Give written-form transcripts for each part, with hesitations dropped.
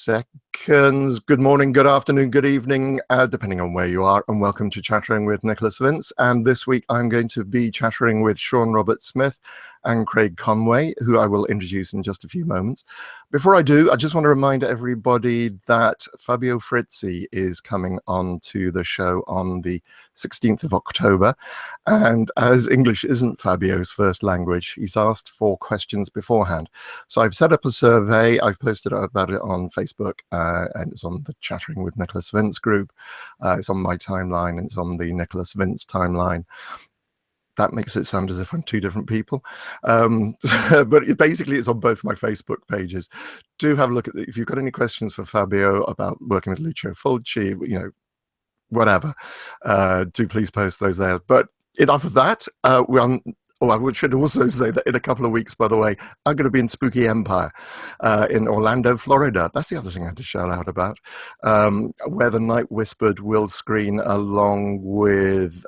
seconds. Good morning, good afternoon, good evening, depending on where you are, and welcome to Chattering with Nicholas Vince. And this week I'm going to be chattering with Shaun Robert Smith and Craig Conway, who I will introduce in just a few moments. Before I do, I just want to remind everybody that Fabio Frizzi is coming on to the show on the 16th of October. And as English isn't Fabio's first language, he's asked for questions beforehand. So I've set up a survey. I've posted about it on Facebook, and it's on the Chattering with Nicholas Vince group. It's on my timeline, and it's on the Nicholas Vince timeline. That makes it sound as if I'm two different people. But basically, it's on both my Facebook pages. Do have a look at it. If you've got any questions for Fabio about working with Lucio Fulci, you know, whatever, do please post those there. But enough of that. I should also say that in a couple of weeks, by the way, I'm going to be in Spooky Empire in Orlando, Florida. That's the other thing I had to shout out about, where The Night Whispered will screen along with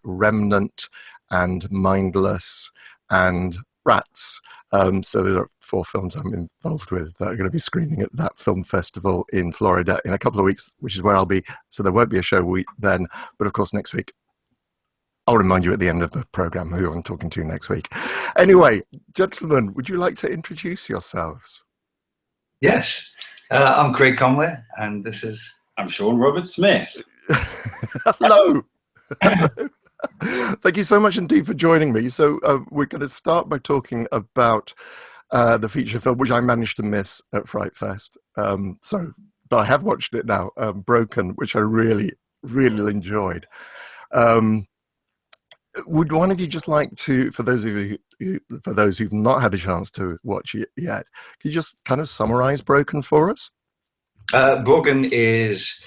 Remnant and Mindless and Rats. So there are 4 films I'm involved with that are going to be screening at that film festival in Florida in a couple of weeks, which is where I'll be. So there won't be a show week then, but of course next week I'll remind you at the end of the program who I'm talking to next week. Anyway, gentlemen, would you like to introduce yourselves? Yes, I'm Craig Conway, and I'm Shaun Robert Smith. Hello. Thank you so much indeed for joining me. So we're going to start by talking about the feature film, which I managed to miss at Fright Fest. But I have watched it now, Broken, which I really, really enjoyed. Would one of you just like to, for those who've not had a chance to watch it yet, can you just kind of summarize Broken for us? Broken is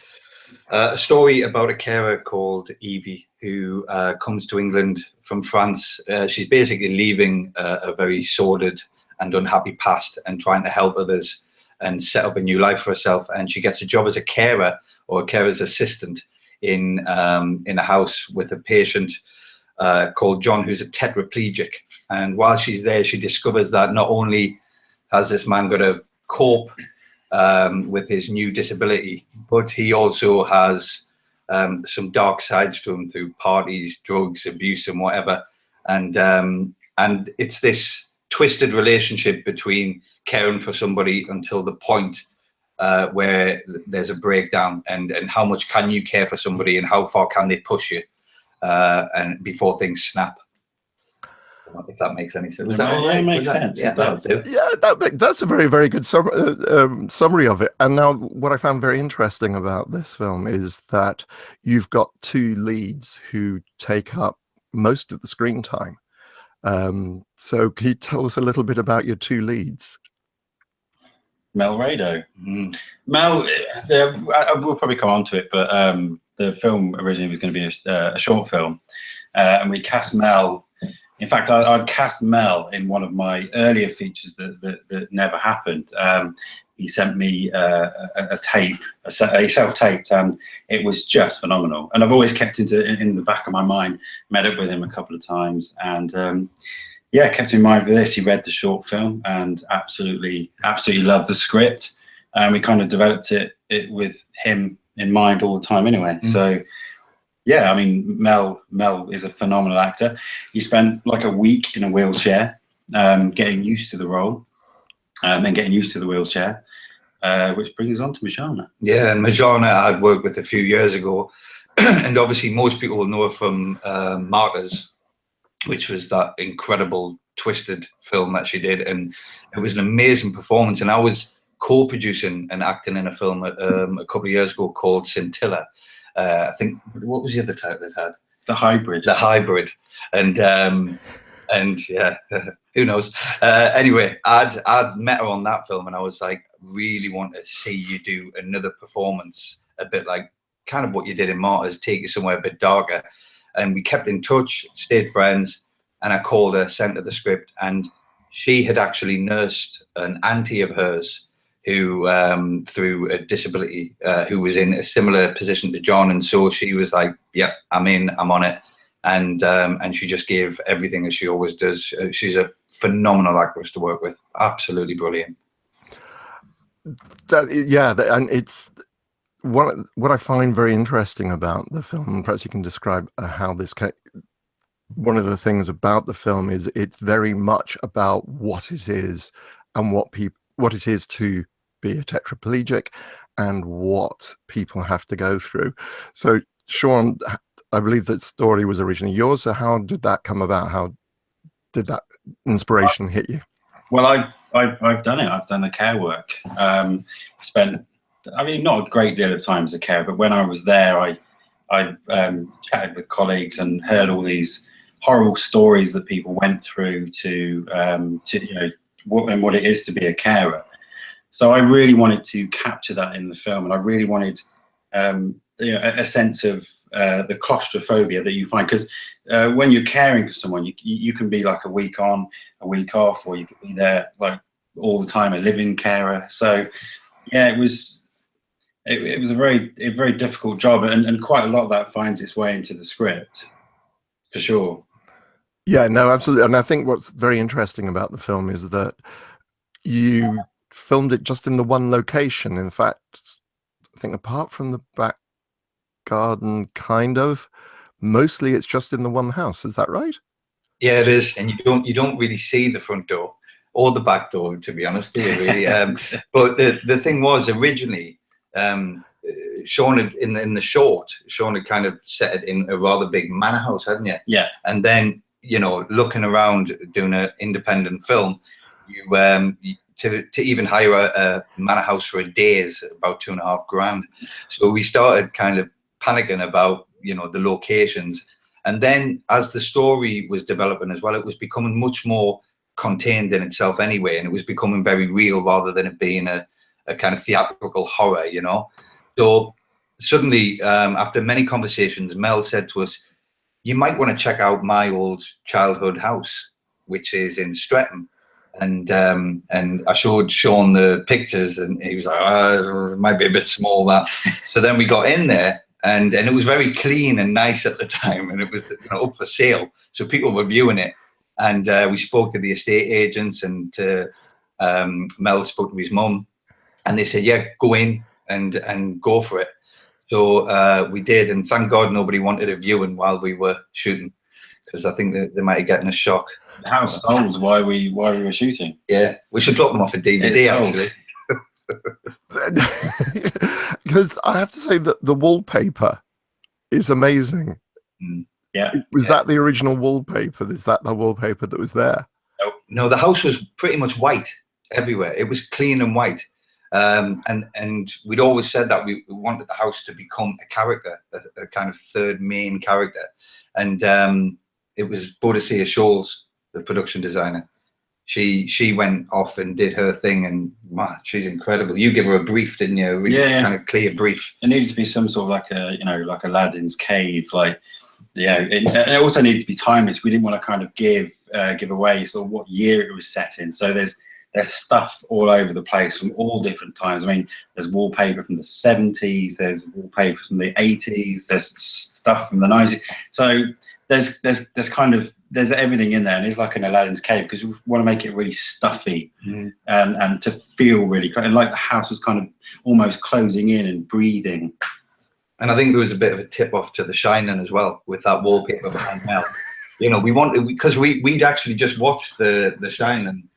a story about a carer called Evie who comes to England from France. She's basically leaving a very sordid and unhappy past and trying to help others and set up a new life for herself. And she gets a job as a carer or a carer's assistant in a house with a patient called John, who's a tetraplegic. And while she's there, she discovers that not only has this man got to cope with his new disability, but he also has some dark sides to him through parties, drugs, abuse, and whatever. And it's this twisted relationship between caring for somebody until the point where there's a breakdown, and how much can you care for somebody, and how far can they push you, and before things snap. If that makes any sense. It makes sense. Yeah, it does. That's a very, very good summary of it. And now what I found very interesting about this film is that you've got 2 leads who take up most of the screen time. So can you tell us a little bit about your 2 leads? Mel Rado. Mel, we'll probably come on to it, but the film originally was going to be a short film, and we cast Mel. In fact, I'd cast Mel in one of my earlier features that never happened. He sent me a tape, a self-taped, and it was just phenomenal. And I've always kept in the back of my mind, met up with him a couple of times, and kept in mind for this. He read the short film and absolutely loved the script. And we kind of developed it with him in mind all the time anyway. So yeah, I mean, Mel is a phenomenal actor. He spent like a week in a wheelchair, getting used to the role, and getting used to the wheelchair, which brings us on to Majana. Yeah, and Majana I'd worked with a few years ago, and obviously most people will know her from Martyrs, which was that incredible twisted film that she did, and it was an amazing performance. And I was co-producing and acting in a film a couple of years ago called Scintilla. I think, what was the other title it had? The Hybrid. The Hybrid. And yeah, who knows? Anyway, I'd met her on that film, and I was like, really want to see you do another performance, a bit like kind of what you did in Martyrs, take you somewhere a bit darker. And we kept in touch, stayed friends, and I called her, sent her the script, and she had actually nursed an auntie of hers who, through a disability, who was in a similar position to John. And so she was like, yep, I'm in, I'm on it. And she just gave everything as she always does. She's a phenomenal actress to work with. Absolutely brilliant. And it's what I find very interesting about the film. Perhaps you can describe how this one of the things about the film is it's very much about what it is and what it is to be a tetraplegic and what people have to go through. So, Shaun, I believe that story was originally yours. So how did that come about? How did that inspiration hit you? Well, I've done it. I've done the care work. Spent, I mean, not a great deal of time as a carer, but when I was there, I chatted with colleagues and heard all these horrible stories that people went through to you know what it is to be a carer. So I really wanted to capture that in the film, and I really wanted you know, a sense of the claustrophobia that you find, because when you're caring for someone, you can be like a week on, a week off, or you could be there like all the time, a living carer. So yeah, it was a very difficult job, and quite a lot of that finds its way into the script, for sure. Yeah, no, absolutely. And I think what's very interesting about the film is that you filmed it just in the one location. In fact, I think apart from the back garden, kind of, mostly it's just in the one house. Is that right? Yeah, it is. And you don't really see the front door or the back door, to be honest, do you really? But the thing was, originally, Shaun had, in the short, Shaun had kind of set it in a rather big manor house, hadn't you? Yeah. And then, you know, looking around doing an independent film, to even hire a manor house for a day is about $2.5 grand. So we started kind of panicking about, you know, the locations. And then as the story was developing as well, it was becoming much more contained in itself anyway, and it was becoming very real rather than it being a kind of theatrical horror, you know. So suddenly, after many conversations, Mel said to us, you might want to check out my old childhood house, which is in Streatham. And I showed Shaun the pictures, and he was like, it might be a bit small, that. So then we got in there, and it was very clean and nice at the time, and it was, you know, up for sale. So people were viewing it, and we spoke to the estate agents, and Mel spoke to his mum, and they said, yeah, go in and go for it. So we did, and thank God nobody wanted a viewing while we were shooting, because I think they might have gotten a shock. The house sold while we were shooting. Yeah, we should drop them off a DVD, actually. Because I have to say that the wallpaper is amazing. Yeah. Was that the original wallpaper? Is that the wallpaper that was there? No, the house was pretty much white everywhere. It was clean and white. And we'd always said that we wanted the house to become a character, a kind of third main character. And it was Boadicea Scholes, the production designer. She went off and did her thing, and man, she's incredible. You give her a brief, didn't you? Really kind of clear brief. It needed to be some sort of like a, you know, like Aladdin's cave, like, yeah. And it also needed to be timeless. We didn't want to kind of give away sort of what year it was set in. So there's stuff all over the place from all different times. I mean, there's wallpaper from the 70s, there's wallpaper from the 80s, there's stuff from the 90s. So there's kind of, there's everything in there, and it's like an Aladdin's cave, because we want to make it really stuffy and to feel really, and like the house was kind of almost closing in and breathing. And I think there was a bit of a tip off to The Shining as well, with that wallpaper behind Mel. You know, we wanted, because we'd actually just watched the Shining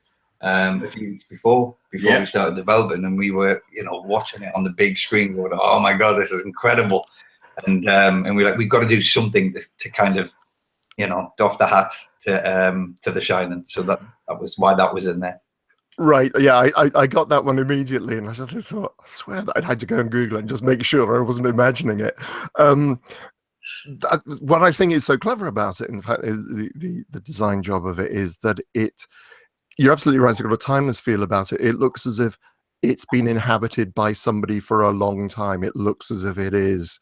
a few weeks before we started developing, and we were, you know, watching it on the big screen going, oh my God, this is incredible. And we're like, we've got to do something to kind of, you know, doff the hat to The Shining. So that was why that was in there. Right. Yeah, I got that one immediately, and I just thought, I swear that I'd had to go and Google it and just make sure I wasn't imagining it. What I think is so clever about it, in fact, is the design job of it, is that you're absolutely right, it's got a timeless feel about it. It looks as if it's been inhabited by somebody for a long time. It looks as if it is,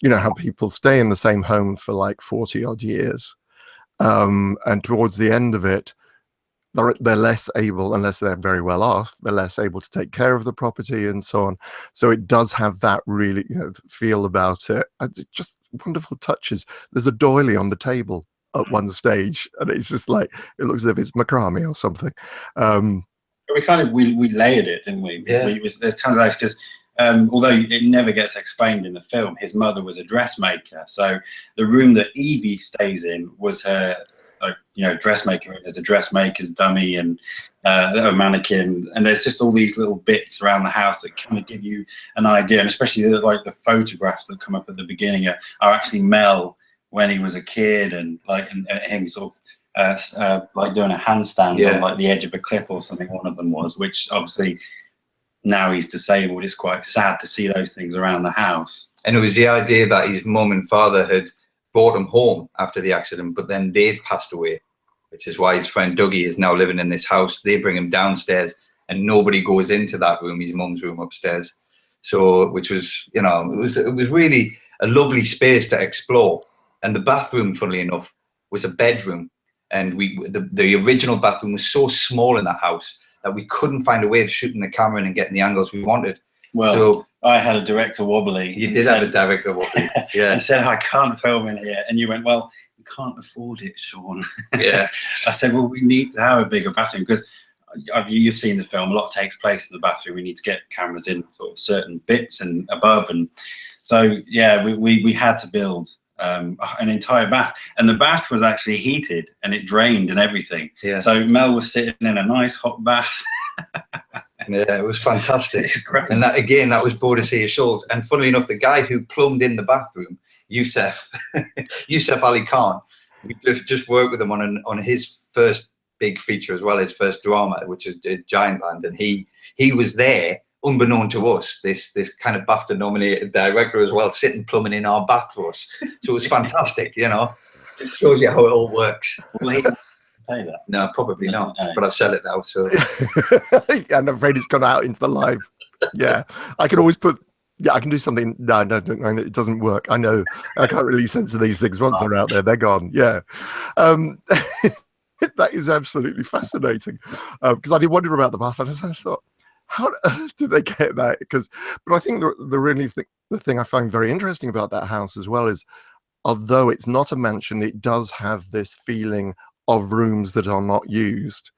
you know, how people stay in the same home for like 40 odd years. And towards the end of it, they're less able, unless they're very well off, they're less able to take care of the property and so on. So it does have that really, you know, feel about it. Just wonderful touches. There's a doily on the table at one stage, and it's just like, it looks as if it's macrame or something. we layered it, didn't we? Yeah. There's tons of those because although it never gets explained in the film, his mother was a dressmaker. So the room that Evie stays in was her, dressmaker room. There's a dressmaker's dummy and a mannequin, and there's just all these little bits around the house that kind of give you an idea. And especially the photographs that come up at the beginning are actually Mel when he was a kid, and him sort of like doing a handstand on like the edge of a cliff or something. One of them was, which obviously, now he's disabled, it's quite sad to see those things around the house. And it was the idea that his mum and father had brought him home after the accident, but then they'd passed away, which is why his friend Dougie is now living in this house. They bring him downstairs and nobody goes into that room, his mum's room upstairs. So, which was, it was really a lovely space to explore. And the bathroom, funnily enough, was a bedroom. And the original bathroom was so small in that house that we couldn't find a way of shooting the camera in and getting the angles we wanted. Well, so, I had a director wobbly. You did have a director wobbly, yeah. And said, I can't film in here. And you went, well, you can't afford it, Shaun. Yeah. I said, well, we need to have a bigger bathroom because you've seen the film. A lot takes place in the bathroom. We need to get cameras in sort of certain bits and above. And so, yeah, we had to build an entire bath, and the bath was actually heated and it drained and everything. Yeah. So Mel was sitting in a nice hot bath. Yeah, it was fantastic. It's great. And that was Boadicea Schultz. And funnily enough, the guy who plumbed in the bathroom, Yusuf Ali Khan, we just worked with him on his first big feature as well, his first drama, which is Giantland, and he was there. Unbeknown to us, this kind of BAFTA-nominated director as well, sitting plumbing in our bath for us. So it was fantastic, It shows you how it all works. Will he say that? No, probably not. But I've said it now, so. I'm afraid it's gone out into the live. Yeah, I can always put. Yeah, I can do something. No, it doesn't work. I know. I can't really censor these things once they're out there. They're gone. Yeah. That is absolutely fascinating. Because I did wonder about the bath, and I thought, how on earth did they get that? But I think the thing I find very interesting about that house as well is, although it's not a mansion, it does have this feeling of rooms that are not used,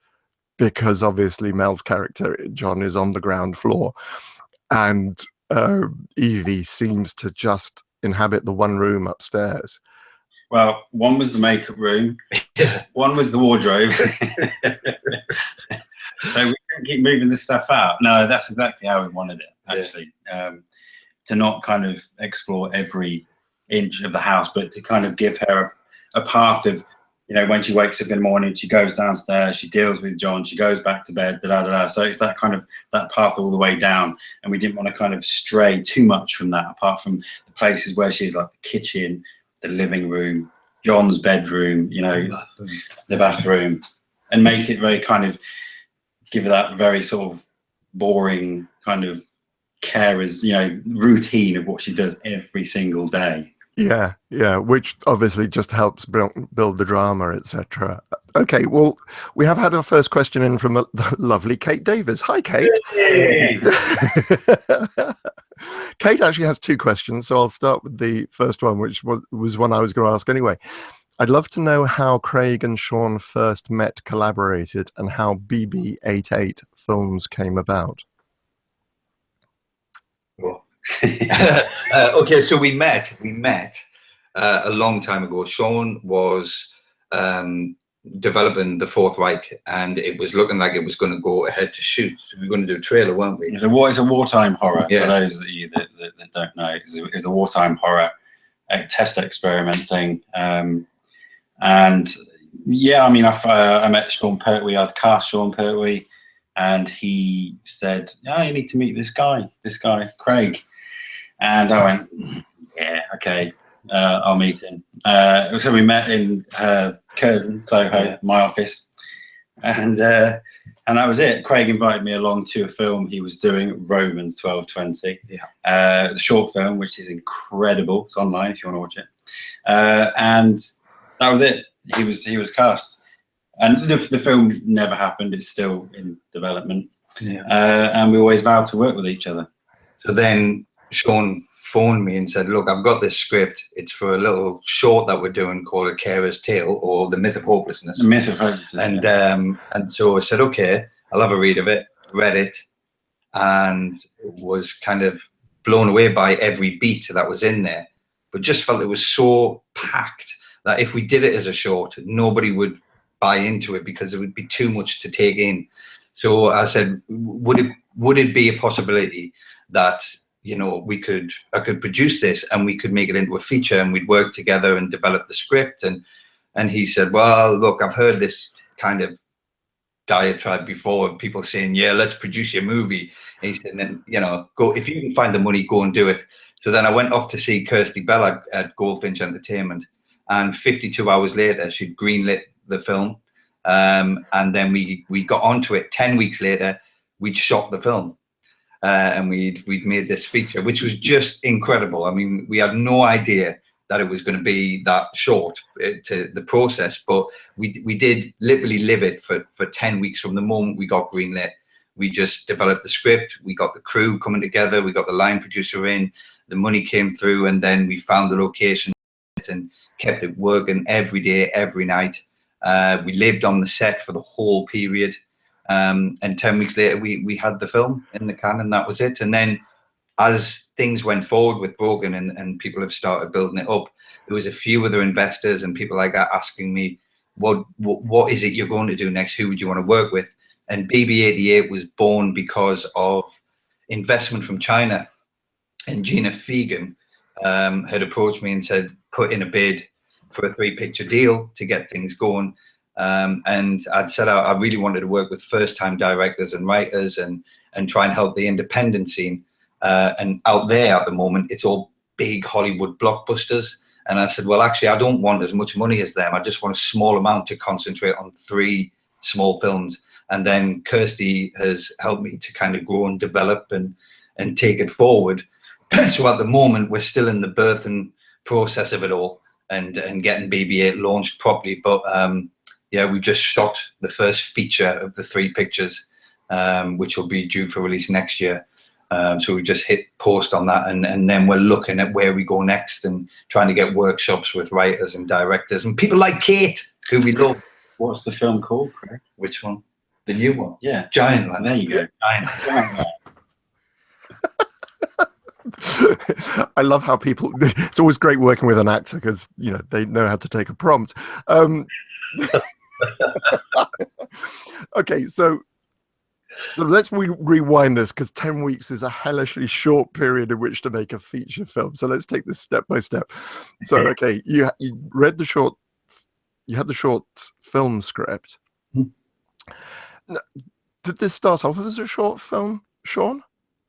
because obviously Mel's character, John, is on the ground floor, and Evie seems to just inhabit the one room upstairs. Well, one was the makeup room, one was the wardrobe. So we can keep moving this stuff out. No, that's exactly how we wanted it, actually. To not kind of explore every inch of the house, but to kind of give her a path of, when she wakes up in the morning, she goes downstairs, she deals with John, she goes back to bed, So it's that kind of that path all the way down. And we didn't want to kind of stray too much from that, apart from the places where she's like the kitchen, the living room, John's bedroom, the bathroom, and make it very kind of, give her that very sort of boring kind of carer's, routine of what she does every single day. Yeah, which obviously just helps build the drama, etc. Okay, well, we have had our first question in from the lovely Kate Davis. Hi, Kate. Hey. Kate actually has two questions, so I'll start with the first one, which was one I was going to ask anyway. I'd love to know how Craig and Shaun first met, collaborated, and how BB-88 Films came about. Okay, so we met a long time ago. Shaun was developing the Fourth Reich, and it was looking like it was going to go ahead to shoot. So we were going to do a trailer, weren't we? It's a wartime horror. For those of you that don't know, it's a wartime horror test experiment thing. And yeah, I mean, I met Shaun Pertwee. I'd cast Shaun Pertwee, and he said, "Oh, you need to meet this guy, Craig." And I went, "Yeah, okay, I'll meet him." So we met in Curzon, Soho, my office, and that was it. Craig invited me along to a film he was doing, Romans 12:20, the short film, which is incredible. It's online if you want to watch it, and that was it. He was cast, and the film never happened. It's still in development, and we always vowed to work with each other. So then Shaun phoned me and said, "Look, I've got this script. It's for a little short that we're doing called A Carer's Tale, or The Myth of Hopelessness." The Myth of Hopelessness. And so I said, "Okay." I'll have a read of it, read it, and was kind of blown away by every beat that was in there, but just felt it was so packed that if we did it as a short, nobody would buy into it because it would be too much to take in. So I said, would it be a possibility that, you know, I could produce this and we could make it into a feature, and we'd work together and develop the script. And he said, well, look, I've heard this kind of diatribe before of people saying, yeah, let's produce your movie. And he said, then, you know, go, if you can find the money, go and do it. So then I went off to see Kirsty Bell at Goldfinch Entertainment, and 52 hours later, she'd greenlit the film. And then we got onto it. 10 weeks later, we'd shot the film. And we'd made this feature, which was just incredible. I mean, we had no idea that it was going to be that short to the process, but we did literally live it for 10 weeks from the moment we got greenlit. We just developed the script, we got the crew coming together, we got the line producer in, the money came through, and then we found the location and kept it working every day, every night. We lived on the set for the whole period. And 10 weeks later, we had the film in the can, and that was it. And then as things went forward with Broken and people have started building it up, there was a few other investors and people like that asking me, what is it you're going to do next? Who would you want to work with? And BB-88 was born because of investment from China. And Gina Fegan had approached me and said, put in a bid for a 3-picture deal to get things going. And I'd said I really wanted to work with first-time directors and writers and try and help the independent scene. And out there at the moment, it's all big Hollywood blockbusters. And I said, well, actually, I don't want as much money as them. I just want a small amount to concentrate on 3 small films. And then Kirsty has helped me to kind of grow and develop and take it forward. So at the moment, we're still in the birthing process of it all and getting BB-8 launched properly. But yeah, we just shot the first feature of the 3 pictures, which will be due for release next year. So we just hit post on that, and then we're looking at where we go next and trying to get workshops with writers and directors and people like Kate, who we love. What's the film called, Craig? Which one? The new one? Yeah. Giant Land. There you go. Giant Land. I love how people, it's always great working with an actor because, you know, they know how to take a prompt. Okay, so let's rewind this, because 10 weeks is a hellishly short period in which to make a feature film. So let's take this step by step. So, okay, you read the short, you had the short film script. Did this start off as a short film, Shaun?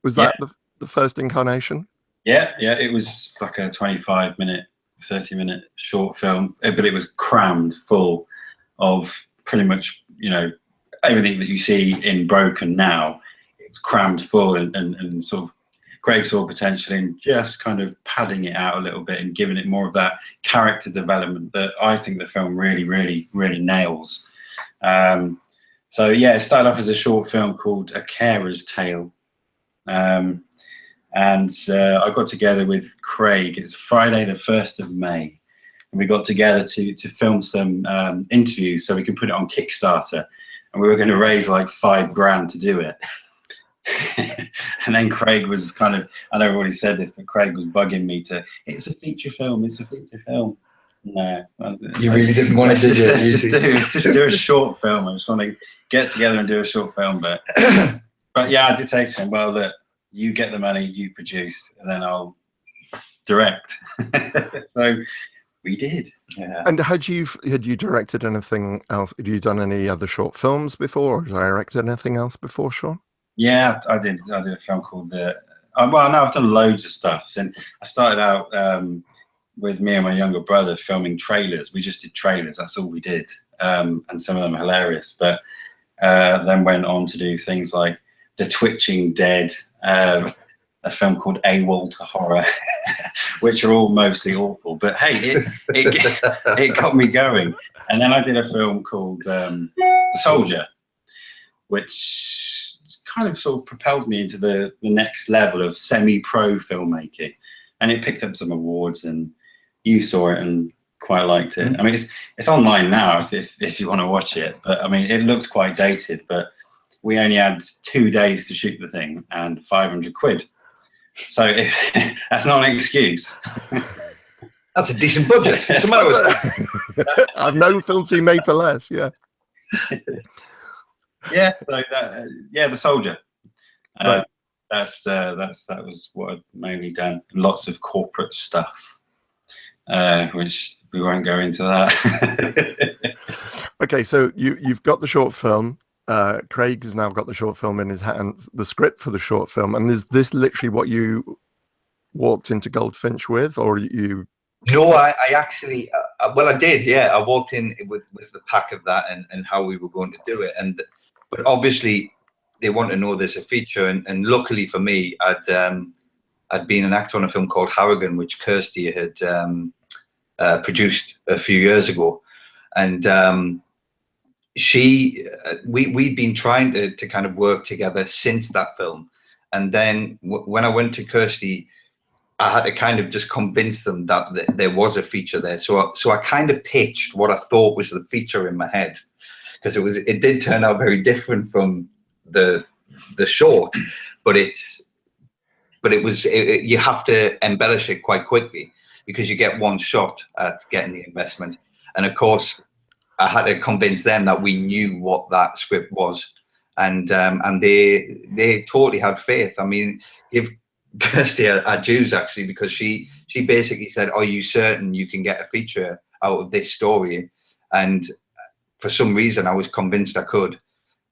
Was that the first incarnation? Yeah, it was like a 25-minute, 30-minute short film, but it was crammed full of pretty much, you know, everything that you see in Broken now. It was crammed full and sort of Craig saw potential in just kind of padding it out a little bit and giving it more of that character development that I think the film really, really, really nails. So yeah, it started off as a short film called A Carer's Tale. And I got together with Craig. It's Friday the 1st of May. And we got together to film some interviews so we can put it on Kickstarter. And we were going to raise like $5,000 to do it. And then Craig was kind of, I know I've already said this, but Craig was bugging me to, it's a feature film, it's a feature film. No. You really didn't want to do it. Let's just do a short film. I just want to get together and do a short film. But yeah, I did say to him, well, look, you get the money, you produce, and then I'll direct. So we did. Yeah. And had you directed anything else? Had you done any other short films before, or directed anything else before, Shaun? Yeah, I did a film called well, no, I've done loads of stuff. And I started out with me and my younger brother filming trailers. We just did trailers. That's all we did. And some of them are hilarious. But then went on to do things like The Twitching Dead, a film called AWOL to Horror, which are all mostly awful. But hey, it got me going. And then I did a film called The Soldier, which kind of sort of propelled me into the next level of semi-pro filmmaking. And it picked up some awards, and you saw it and quite liked it. I mean, it's online now if you want to watch it. But I mean, it looks quite dated, but we only had 2 days to shoot the thing and 500 quid. So that's not an excuse. That's a decent budget. I've known films being made for less. Yeah. Yeah. So The Soldier. Right. That was what I'd mainly done. Lots of corporate stuff, which we won't go into that. Okay, so you've got the short film. Craig has now got the short film in his hands, the script for the short film, and is this literally what you walked into Goldfinch with, or you? No, I actually, well, I did, yeah. I walked in with the pack of that and how we were going to do it, but obviously they want to know there's a feature, and luckily for me, I'd been an actor on a film called Harrigan, which Kirsty had produced a few years ago, and we'd been trying to kind of work together since that film, and then when I went to Kirsty, I had to kind of just convince them that there was a feature there. So I kind of pitched what I thought was the feature in my head, because it did turn out very different from the short, but you have to embellish it quite quickly because you get one shot at getting the investment. And of course, I had to convince them that we knew what that script was, and they totally had faith. I mean, give Kirsty a Jews actually, because she basically said, "Are you certain you can get a feature out of this story?" And for some reason, I was convinced I could,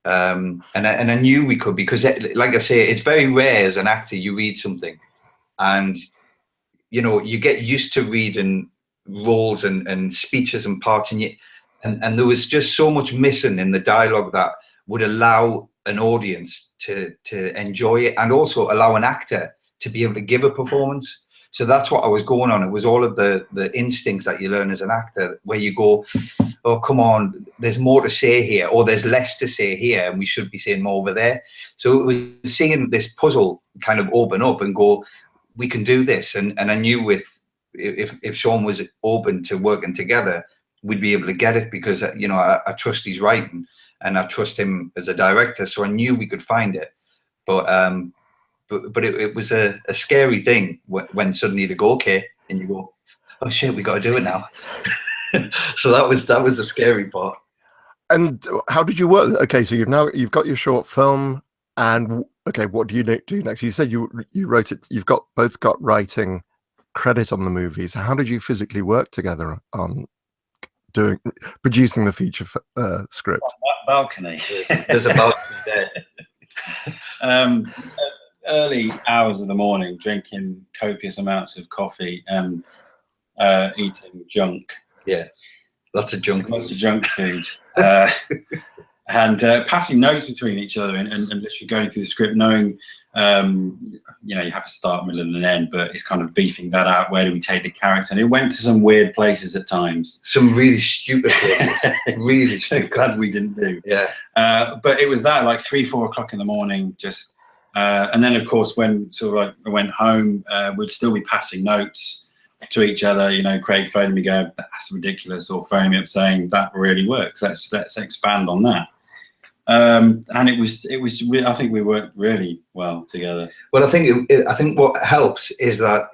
and I knew we could, because, like I say, it's very rare as an actor you read something, and you get used to reading roles and speeches and parts, and there was just so much missing in the dialogue that would allow an audience to enjoy it, and also allow an actor to be able to give a performance. So that's what I was going on. It was all of the instincts that you learn as an actor, where you go, oh, come on, there's more to say here, or there's less to say here, and we should be saying more over there. So it was seeing this puzzle kind of open up and go, we can do this. And I knew if Shaun was open to working together, we'd be able to get it, because I trust his writing and I trust him as a director. So I knew we could find it. But it was a scary thing when suddenly they go, okay, and you go, oh shit, we got to do it now. So that was the scary part. And how did you work? Okay, so you've got your short film, and okay, what do you do next? You said you wrote it. You've both got writing credit on the movies. How did you physically work together on producing the feature script? Balcony. There's a balcony there. Early hours of the morning, drinking copious amounts of coffee and eating junk. Yeah, lots of junk food. And passing notes between each other and literally going through the script, knowing, you have a start, middle, and an end, but it's kind of beefing that out. Where do we take the character? And it went to some weird places at times. Some really stupid places. Really stupid. Glad we didn't do. Yeah. But it was that, like 3-4 o'clock in the morning, just. And then, of course, when I went home, we'd still be passing notes to each other. Craig phoning me going, "That's ridiculous," or phoning me up saying, "That really works. Let's expand on that." And it was. I think we worked really well together. Well, I think what helps is that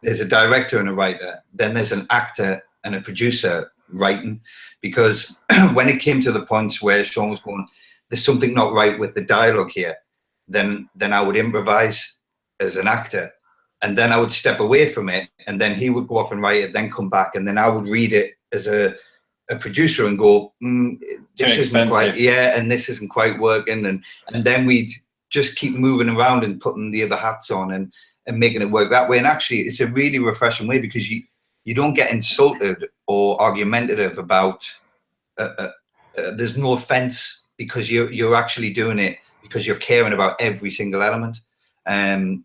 there's a director and a writer, then there's an actor and a producer writing, because when it came to the points where Shaun was going, "There's something not right with the dialogue here," then I would improvise as an actor, and then I would step away from it, and then he would go off and write it, then come back, and then I would read it as a producer and go, this isn't quite, and this isn't quite working, and then we'd just keep moving around and putting the other hats on and making it work that way. And actually, it's a really refreshing way, because you don't get insulted or argumentative about. There's no offense, because you're actually doing it because you're caring about every single element, and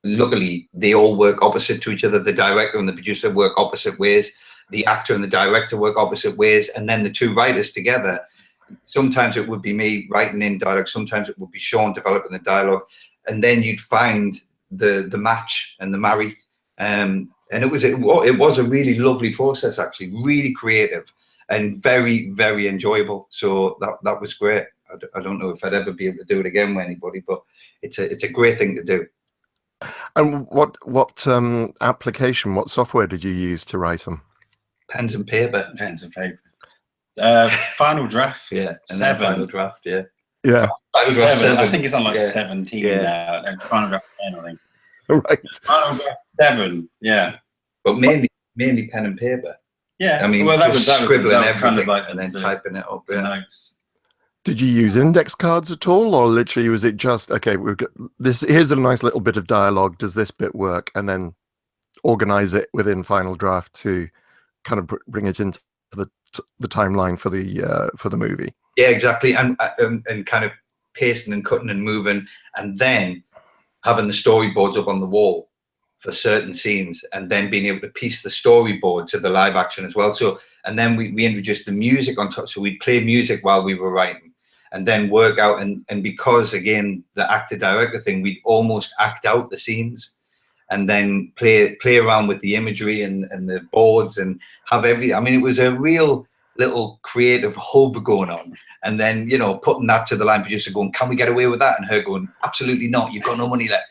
luckily they all work opposite to each other. The director and the producer work opposite ways. The actor and the director work opposite ways, and then the two writers together. Sometimes it would be me writing in dialogue. Sometimes it would be Shaun developing the dialogue, and then you'd find the match and the marry. And it was a really lovely process, actually, really creative and very, very enjoyable. So that was great. I don't know if I'd ever be able to do it again with anybody, but it's a great thing to do. And what application, what software did you use to write them? Pens and paper. Pens and paper. Final Draft. Yeah, and 7. Final Draft. Yeah. Yeah. Final Draft 7. I think it's on like Yeah. 17 Yeah. now. And Final Draft 10, I think. Right. Final Draft 7. Yeah. But mainly pen and paper. Yeah. I mean, well, that was scribbling everything kind of like and then typing it up. the Yeah. notes. Did you use index cards at all, or literally was it just, okay, we've got this, here's a nice little bit of dialogue, does this bit work, and then organize it within Final Draft to kind of bring it into the timeline for the movie? Yeah, exactly, and kind of pasting and cutting and moving, and then having the storyboards up on the wall for certain scenes, and then being able to piece the storyboard to the live action as well. So, and then we introduced the music on top, so we'd play music while we were writing, and then work out, and because again the actor director thing, we'd almost act out the scenes and then play around with the imagery and the boards and have I mean, it was a real little creative hub going on. And then, you know, putting that to the line producer going, can we get away with that? And her going, absolutely not, you've got no money left.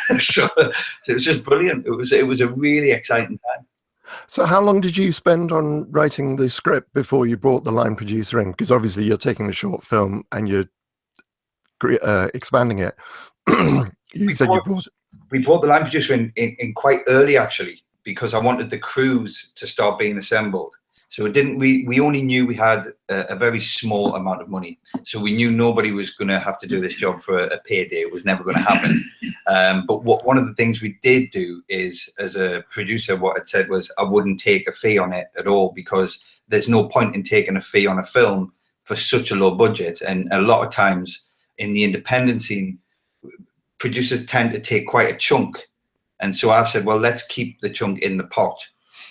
And, so it was just brilliant. It was a really exciting time. So how long did you spend on writing the script before you brought the line producer in? Because obviously you're taking the short film and you're expanding it. You said you brought... We brought the line producer in quite early, actually, because I wanted the crews to start being assembled. So it didn't. We only knew we had a very small amount of money. So we knew nobody was going to have to do this job for a payday. It was never going to happen. But one of the things we did do is, as a producer, what I'd said was I wouldn't take a fee on it at all, because there's no point in taking a fee on a film for such a low budget. And a lot of times in the independent scene, producers tend to take quite a chunk. And so I said, well, let's keep the chunk in the pot.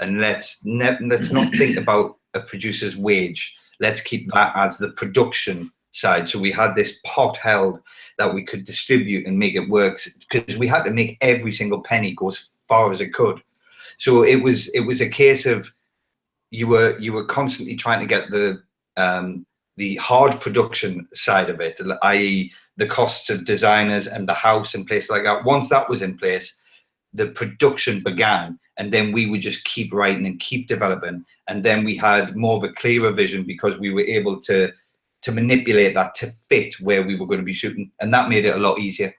And let's not think about a producer's wage. Let's keep that as the production side. So we had this pot held that we could distribute and make it work, because we had to make every single penny go as far as it could. So it was a case of you were constantly trying to get the hard production side of it, i.e. the costs of designers and the house and places like that. Once that was in place, the production began, and then we would just keep writing and keep developing. And then we had more of a clearer vision, because we were able to manipulate that to fit where we were going to be shooting, and that made it a lot easier.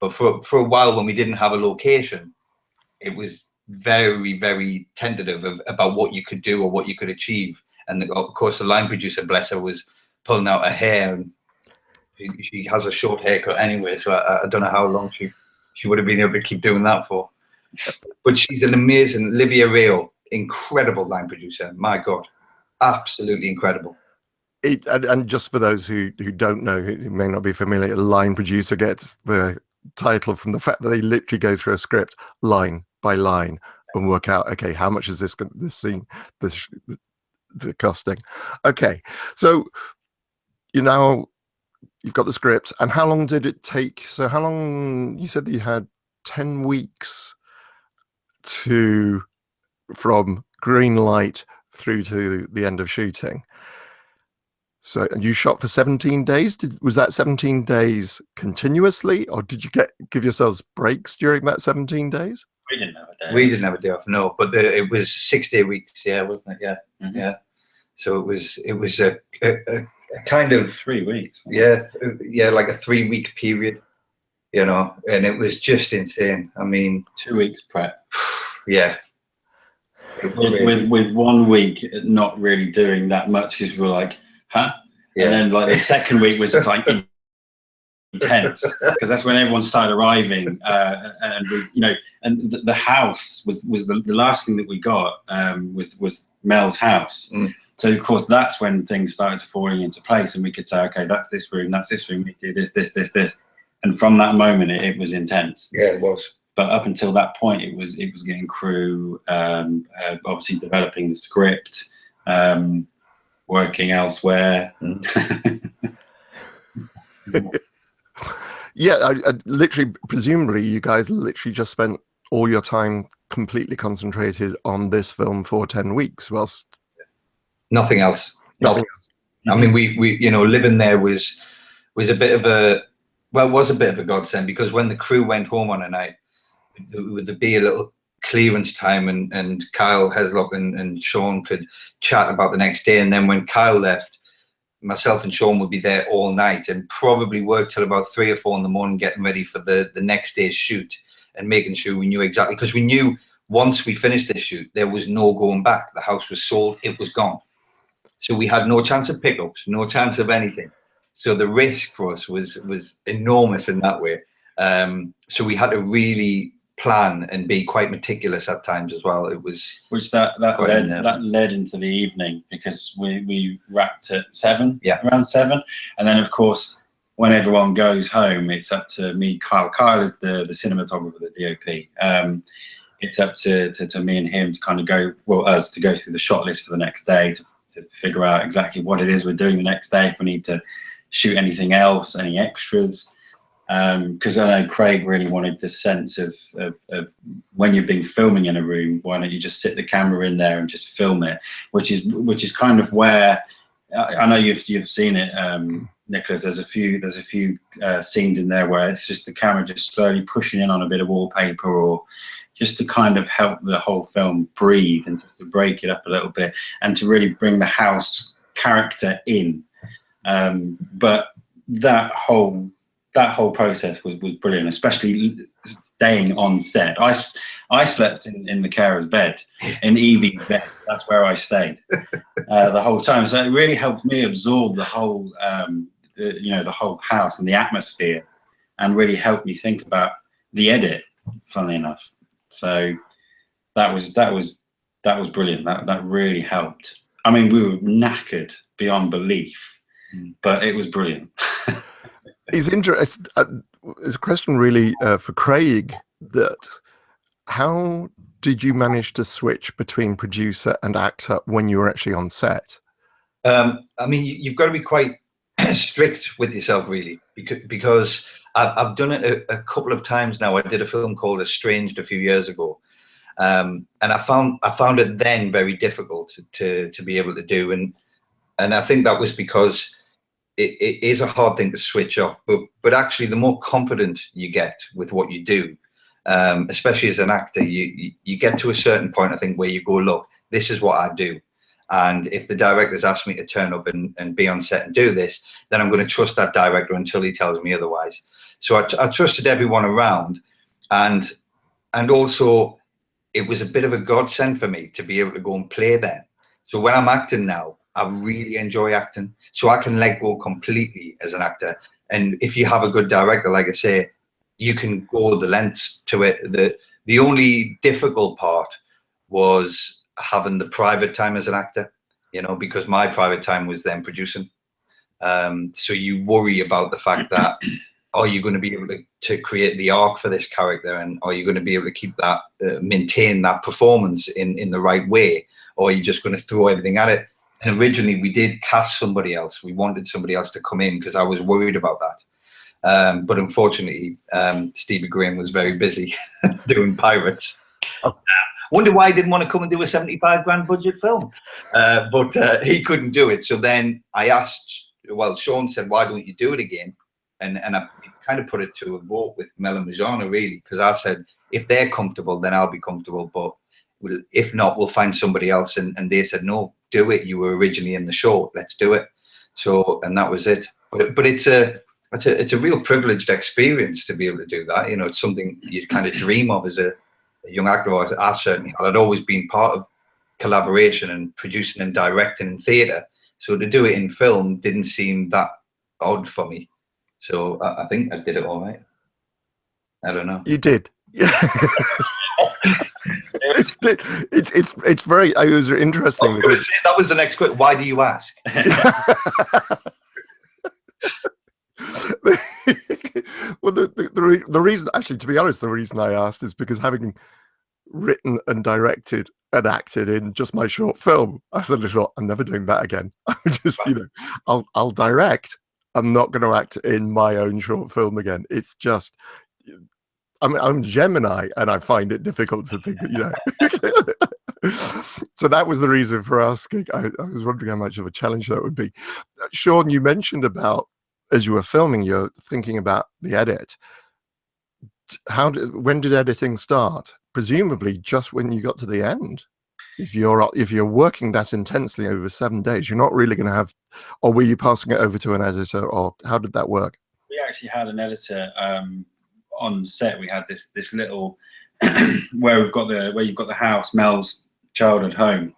But for a while, when we didn't have a location, it was very, very tentative about what you could do or what you could achieve. And of course, the line producer, bless her, was pulling out her hair, and she has a short haircut anyway, so I don't know how long she would have been able to keep doing that for. But she's an amazing, Olivia Rayo, incredible line producer. My God, absolutely incredible. And just for those who don't know, who may not be familiar, a line producer gets the title from the fact that they literally go through a script line by line and work out, okay, how much is this scene, the costing. Okay, so you've got the script, and how long did it take? So how long, you said that you had 10 weeks from green light through to the end of shooting. So, and you shot for 17 days. Was that 17 days continuously, or did you give yourselves breaks during that 17 days? We didn't have a day. We didn't have a day off, no. But it was 6-day weeks, yeah, wasn't it? Yeah, Mm-hmm. yeah. So it was a kind of 3 weeks. Yeah, like a 3-week period, you know, and it was just insane. I mean, 2 weeks prep. Yeah. With 1 week not really doing that much, because we were like, huh? Yeah. And then like the second week was just like intense, because that's when everyone started arriving, and we, you know, and the house was the last thing that we got, was Mel's house. So of course that's when things started falling into place, and we could say, okay, that's this room, we do this, and from that moment it was intense. Yeah, it was. But up until that point, it was getting crew, obviously developing the script, working elsewhere. Yeah, I literally, presumably, you guys literally just spent all your time completely concentrated on this film for 10 weeks, whilst nothing else. Nothing I mean, we you know, living there was a bit of a, well, it was a bit of a godsend, because when the crew went home on a night, there'd be a little clearance time, and Kyle Heslop and Shaun could chat about the next day. And then when Kyle left, myself and Shaun would be there all night and probably work till about 3 or 4 in the morning, getting ready for the next day's shoot and making sure we knew exactly, because we knew once we finished this shoot, there was no going back. The house was sold, it was gone. So we had no chance of pickups, no chance of anything. So the risk for us was enormous in that way. So we had to really plan and be quite meticulous at times as well. It was, which that led into the evening, because we wrapped at 7, around 7, and then of course when everyone goes home, it's up to me. Kyle is the cinematographer, the DOP. It's up to me and him to kind of go, well, us to go through the shot list for the next day, to figure out exactly what it is we're doing the next day, if we need to shoot anything else, any extras. Because I know Craig really wanted the sense of when you've been filming in a room, why don't you just sit the camera in there and just film it, which is kind of where I know you've seen it, Nicholas. There's a few scenes in there where it's just the camera just slowly pushing in on a bit of wallpaper, or just to kind of help the whole film breathe and just to break it up a little bit and to really bring the house character in. But that whole process was brilliant, especially staying on set. I slept in the carer's bed, in Evie's bed. That's where I stayed the whole time. So it really helped me absorb the whole, the whole house and the atmosphere, and really helped me think about the edit. Funnily enough, so that was brilliant. That really helped. I mean, we were knackered beyond belief, but it was brilliant. It's interesting. It's a question really for Craig, that how did you manage to switch between producer and actor when you were actually on set? I mean, you've got to be quite strict with yourself, really, because I've done it a couple of times now. I did a film called Estranged a few years ago, and I found it then very difficult to be able to do, and I think that was because it is a hard thing to switch off, but actually the more confident you get with what you do, especially as an actor, you get to a certain point, I think, where you go, look, this is what I do. And if the director's asked me to turn up and be on set and do this, then I'm going to trust that director until he tells me otherwise. So I trusted everyone around, and also it was a bit of a godsend for me to be able to go and play then. So when I'm acting now, I really enjoy acting, so I can let go completely as an actor. And if you have a good director, like I say, you can go the lengths to it. The only difficult part was having the private time as an actor, because my private time was then producing. So you worry about the fact that, are you going to be able to create the arc for this character, and are you going to be able to keep that, maintain that performance in the right way, or are you just going to throw everything at it? And originally we did cast somebody else. We wanted somebody else to come in because I was worried about that. But unfortunately, Stevie Graham was very busy doing Pirates. Oh. Wonder why he didn't want to come and do a 75 grand budget film. But he couldn't do it. So then I asked, Shaun said, why don't you do it again? And I kind of put it to a vote with Mel and Majana, really, because I said, if they're comfortable, then I'll be comfortable. But if not, we'll find somebody else. And they said, no, do it. You were originally in the show. Let's do it. So, and that was it. But it's a real privileged experience to be able to do that. It's something you kind of dream of as a young actor. I certainly had. I'd always been part of collaboration and producing and directing in theatre. So to do it in film didn't seem that odd for me. So I think I did it all right. I don't know. You did. Yeah. It's very, it was interesting. That was the next question. Why do you ask? Well, the reason, actually, to be honest, the reason I asked is because, having written and directed and acted in just my short film, I suddenly thought, I'm never doing that again. I'm just, I'll direct. I'm not going to act in my own short film again. It's just, I'm Gemini, and I find it difficult to think, So that was the reason for asking. I was wondering how much of a challenge that would be. Shaun, you mentioned about, as you were filming, you're thinking about the edit. When did editing start? Presumably just when you got to the end. If you're working that intensely over 7 days, you're not really going to have, or were you passing it over to an editor, or how did that work? We actually had an editor on set. We had this little where you've got the house, Mel's childhood home.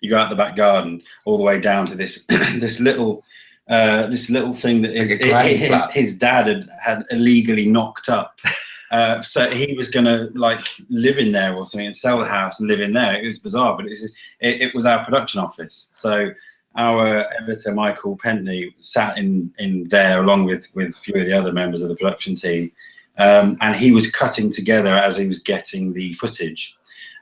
You go out the back garden all the way down to this this little thing that Like his dad had illegally knocked up. So he was gonna like live in there or something and sell the house and live in there. It was bizarre, but it was our production office. So our editor Michael Pentney sat in there along with a few of the other members of the production team, and he was cutting together as he was getting the footage.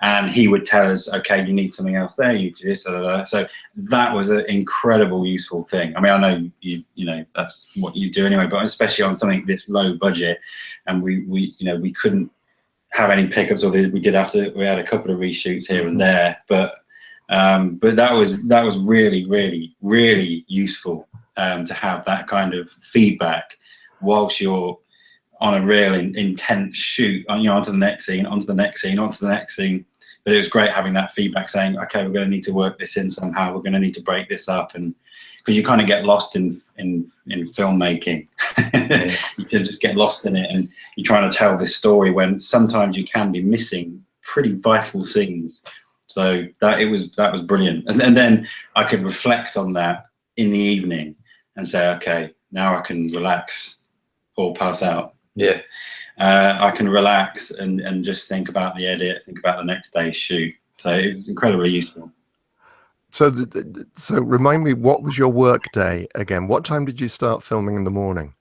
And he would tell us, okay, you need something else there, you do this, da, da, da. So that was an incredible, useful thing. I mean, I know you know that's what you do anyway, but especially on something this low budget, and we couldn't have any pickups, or we had a couple of reshoots here and there, but that was really, really, really useful to have that kind of feedback whilst you're on a real intense shoot, onto the next scene, onto the next scene, onto the next scene. But it was great having that feedback saying, okay, we're going to need to work this in somehow. We're going to need to break this up, and because you kind of get lost in filmmaking, you can just get lost in it, and you're trying to tell this story when sometimes you can be missing pretty vital scenes. So that was brilliant, and then I could reflect on that in the evening and say, okay, now I can relax or pass out. Yeah. I can relax and just think about the edit, think about the next day's shoot. So it was incredibly useful. So, so remind me, what was your work day again? What time did you start filming in the morning?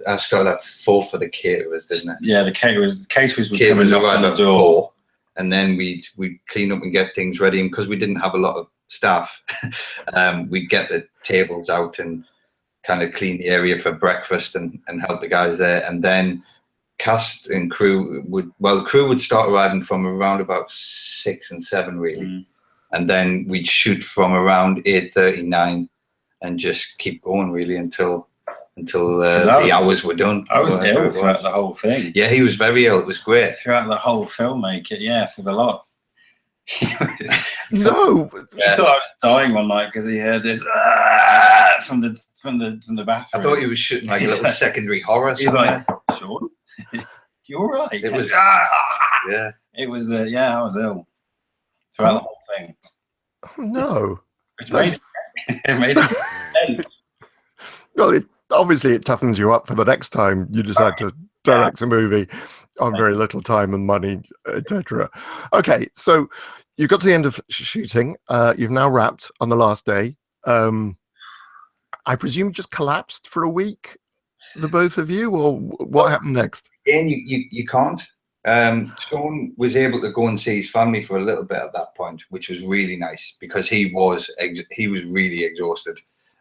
I started at 4 for the caterers, didn't it? Yeah, the caterers would arrive at 4, and then we'd clean up and get things ready. And because we didn't have a lot of staff, we'd get the tables out and kind of clean the area for breakfast and help the guys there. And then cast and crew would start arriving from around about 6 and 7 really. And then we'd shoot from around 8:39 and just keep going really until the hours were done. I was ill throughout the whole thing. Yeah, he was very ill. It was great. Throughout the whole filmmaking, yeah, for the lot. No, He thought I was dying one night because he heard this from the bathroom. I thought he was shooting like a little secondary horror. He's like, Shaun, you all right? It was, yeah. It was, yeah, I was ill throughout the whole thing. Oh, no. Which made it sense. Well, obviously it toughens you up for the next time you decide to direct a movie on very little time and money, etc. Okay, so you got to the end of shooting. You've now wrapped on the last day. I presume you just collapsed for a week, the both of you, or what happened next? Again, you can't. Shaun was able to go and see his family for a little bit at that point, which was really nice because he was really exhausted.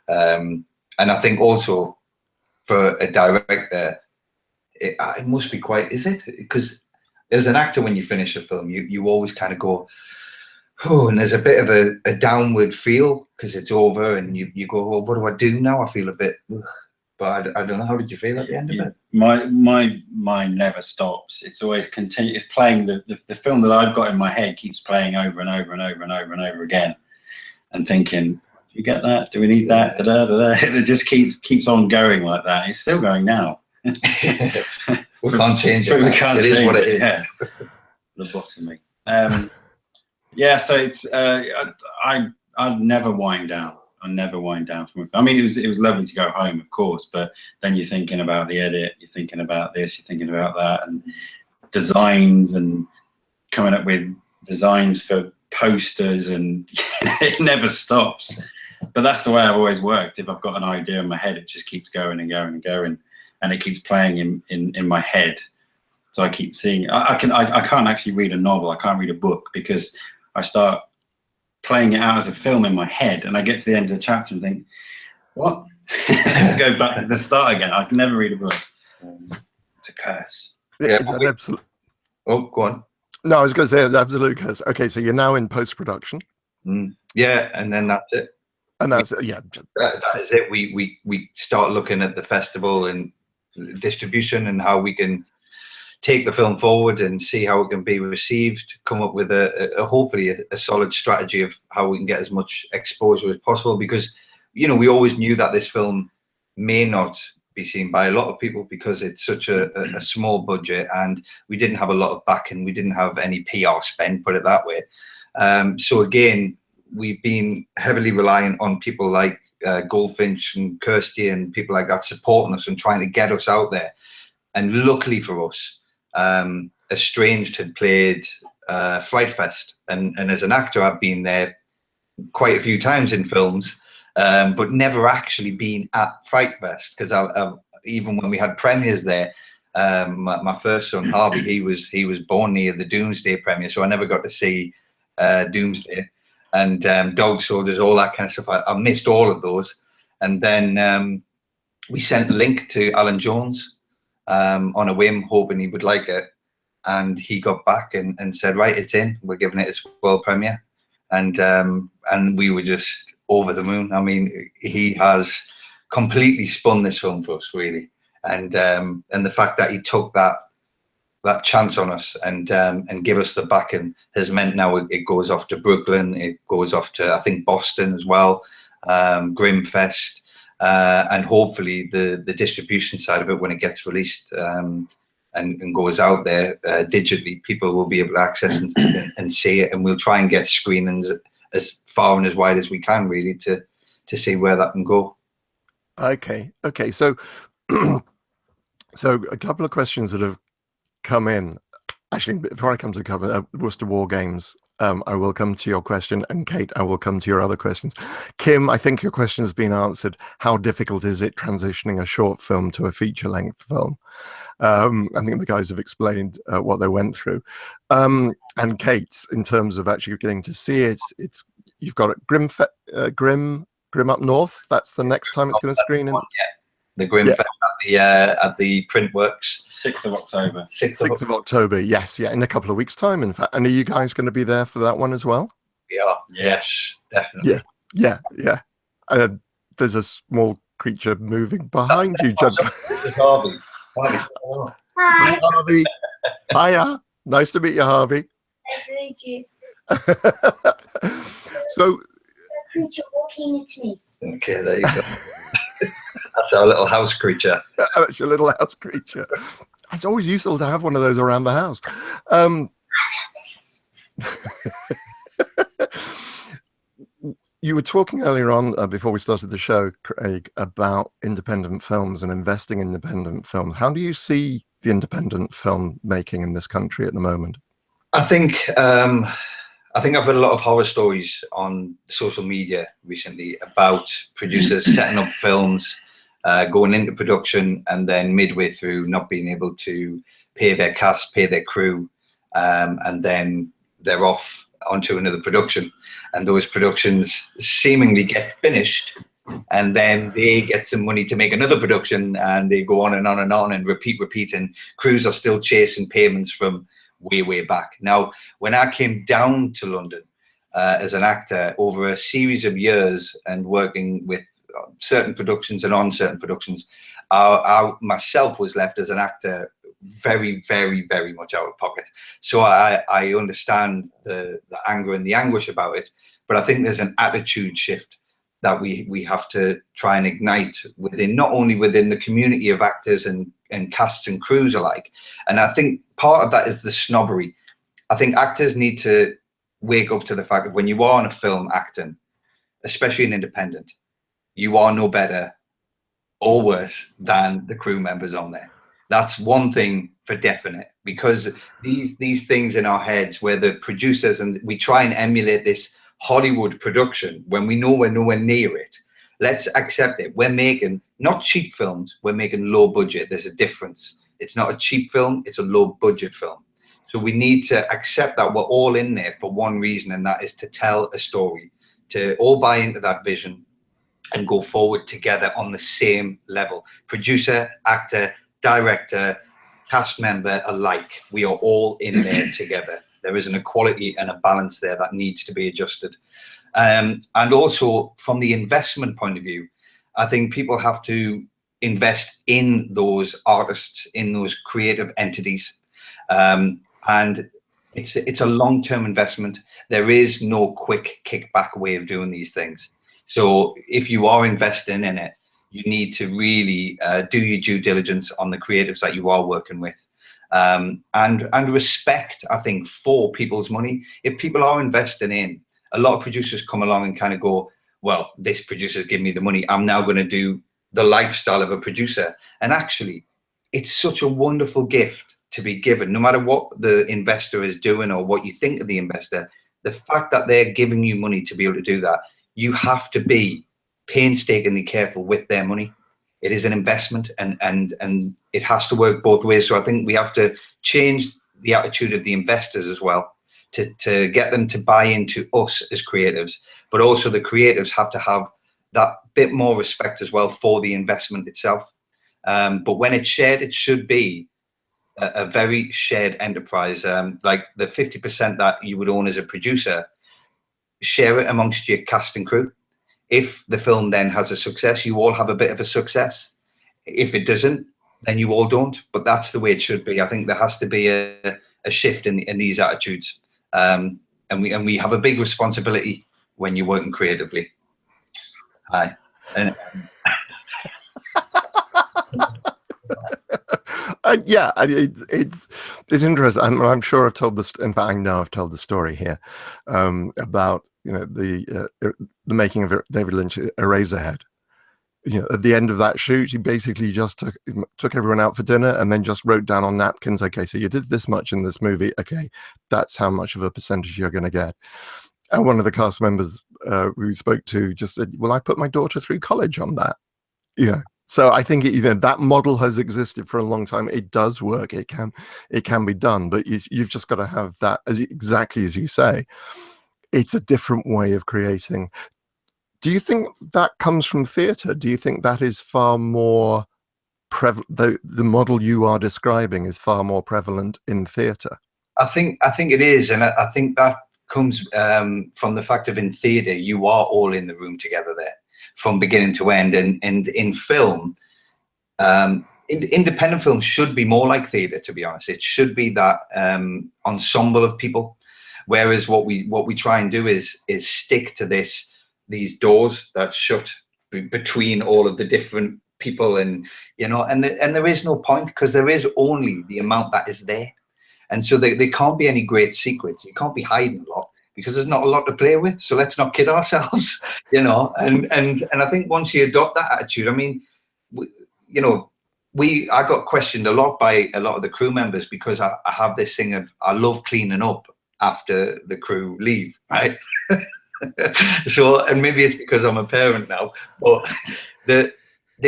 And I think also for a director, it must be quite, is it? Because as an actor, when you finish a film, you always kind of go, oh, and there's a bit of a downward feel because it's over, and you go, well, what do I do now? I feel a bit, ugh. But I don't know. How did you feel at the end of it? My mind never stops. It's always continue. It's playing the film that I've got in my head keeps playing over and over and over and over and over again, and thinking, do you get that? Do we need that? Da, da, da, da. It just keeps on going like that. It's still going now. We can't change it. We can't. It is what it is. Yeah. Lobotomy. Yeah. So it's I'd never wind down. I never wind down from it. I mean, it was lovely to go home, of course, but then you're thinking about the edit, you're thinking about this, you're thinking about that, and designs, and coming up with designs for posters, and it never stops. But that's the way I've always worked. If I've got an idea in my head, it just keeps going and going and going, and it keeps playing in my head. So I keep seeing. I can't actually read a novel. I can't read a book because I start playing it out as a film in my head, and I get to the end of the chapter and think, what? I have to go back to the start again. I can never read a book. It's a curse. Yeah, It's an absolute. Oh, go on. No, I was going to say absolutely. 'Cause, okay, so you're now in post-production, Yeah, and then that's it. and that's That is it. We start looking at the festival and distribution and how we can take the film forward and see how it can be received, come up with a hopefully a solid strategy of how we can get as much exposure as possible, because we always knew that this film may not be seen by a lot of people because it's such a small budget and we didn't have a lot of backing, we didn't have any PR spend, put it that way. So again, we've been heavily reliant on people like Goldfinch and Kirsty and people like that supporting us and trying to get us out there. And luckily for us, Estranged had played Fright Fest, and as an actor, I've been there quite a few times in films, but never actually been at Fright Fest, because even when we had premieres there, my first son Harvey, he was born near the Doomsday premiere, so I never got to see Doomsday and Dog Soldiers, all that kind of stuff. I missed all of those, and then we sent a link to Alan Jones on a whim, hoping he would like it, and he got back and said, right, it's in, we're giving it its world premiere, and we were just over the moon. I mean, he has completely spun this film for us, really, and the fact that he took that chance on us and give us the backing has meant now it goes off to Brooklyn, it goes off to, I think, Boston as well, Grimfest. And hopefully the distribution side of it, when it gets released and goes out there digitally, people will be able to access and see it, and we'll try and get screenings as far and as wide as we can, really, to see where that can go. Okay, so so a couple of questions that have come in. Actually, before I come to the cover, Worcester War Games, I will come to your question, and Kate, I will come to your other questions. Kim, I think your question has been answered. How difficult is it transitioning a short film to a feature-length film? I think the guys have explained what they went through. And Kate, in terms of actually getting to see it, you've got it, Grim Up North. That's the next time it's going to screen in. Yeah. The Grimfest at the Printworks. 6th of October. 6th of October, yes, yeah, in a couple of weeks' time, in fact. And are you guys going to be there for that one as well? We are, yes, definitely. Yeah. There's a small creature moving behind you, John. Harvey. Hi, Harvey. Hiya. Nice to meet you, Harvey. Nice to meet you. So, Creature walking into me. Okay, there you go. That's our little house creature. That's your little house creature. It's always useful to have one of those around the house. You were talking earlier on, before we started the show, Craig, about independent films and investing in independent films. How do you see the independent film making in this country at the moment? I think I've heard a lot of horror stories on social media recently about producers setting up films, going into production, and then midway through not being able to pay their cast, pay their crew, and then they're off onto another production. And those productions seemingly get finished, and then they get some money to make another production, and they go on and on and on and repeat, and crews are still chasing payments from way back. Now, when I came down to London as an actor over a series of years and working with certain productions and on certain productions, I myself was left as an actor very much out of pocket. So I understand the anger and the anguish about it, but I think there's an attitude shift that we have to try and ignite within, not only within the community of actors and casts and crews alike. And I think part of that is the snobbery. I think actors need to wake up to the fact that when you are on a film acting, especially an independent, you are no better or worse than the crew members on there. That's one thing for definite, because these things in our heads where the producers, and we try and emulate this Hollywood production when we know we're nowhere near it. Let's accept it. We're making not cheap films, we're making low budget. There's a difference. It's not a cheap film, it's a low budget film. So we need to accept that we're all in there for one reason, and that is to tell a story, to all buy into that vision and go forward together on the same level. Producer, actor, director, cast member alike, we are all in there together. there is an equality and a balance there that needs to be adjusted. And also from the investment point of view, I think people have to invest in those artists, in those creative entities. And it's a long-term investment. There is no quick kickback way of doing these things. So if you are investing in it, you need to really do your due diligence on the creatives that you are working with. And respect, I think, for people's money. If people are investing in, a lot of producers come along and kind of go, well, this producer's giving me the money, I'm now going to do the lifestyle of a producer. And actually, it's such a wonderful gift to be given, no matter what the investor is doing or what you think of the investor. The fact that they're giving you money to be able to do that, you have to be painstakingly careful with their money. It is an investment, and it has to work both ways. So I think we have to change the attitude of the investors as well, to get them to buy into us as creatives, but also the creatives have to have that bit more respect as well for the investment itself. But when it's shared, it should be a very shared enterprise. Like the 50% that you would own as a producer, share it amongst your cast and crew. If the film then has a success, you all have a bit of a success. If it doesn't, then you all don't. But that's the way it should be. I think there has to be a shift in these attitudes. And we have a big responsibility when you're working creatively. Hi. And yeah, it's interesting. I'm sure I've told this. In fact, I know I've told the story here about the making of David Lynch Eraserhead. At the end of that shoot, he basically just took everyone out for dinner and then just wrote down on napkins, okay, so you did this much in this movie, okay, that's how much of a percentage you're going to get. And one of the cast members we spoke to just said, well, I put my daughter through college on that. So I think that model has existed for a long time. It does work. It can be done, but you've just got to have that, exactly as you say. It's a different way of creating. Do you think that comes from theatre? Do you think that is far more prevalent? The model you are describing is far more prevalent in theatre. I think it is, and I think that comes from the fact of in theatre you are all in the room together there from beginning to end, and in film, independent film should be more like theatre. To be honest, it should be that ensemble of people. Whereas what we try and do is stick to these doors that shut between all of the different people, and there is no point, because there is only the amount that is there, and so there can't be any great secrets. You can't be hiding a lot because there's not a lot to play with. So let's not kid ourselves, and I think once you adopt that attitude, I mean, I got questioned a lot by a lot of the crew members because I have this thing of I love cleaning up after the crew leave, right? So, and maybe it's because I'm a parent now, but they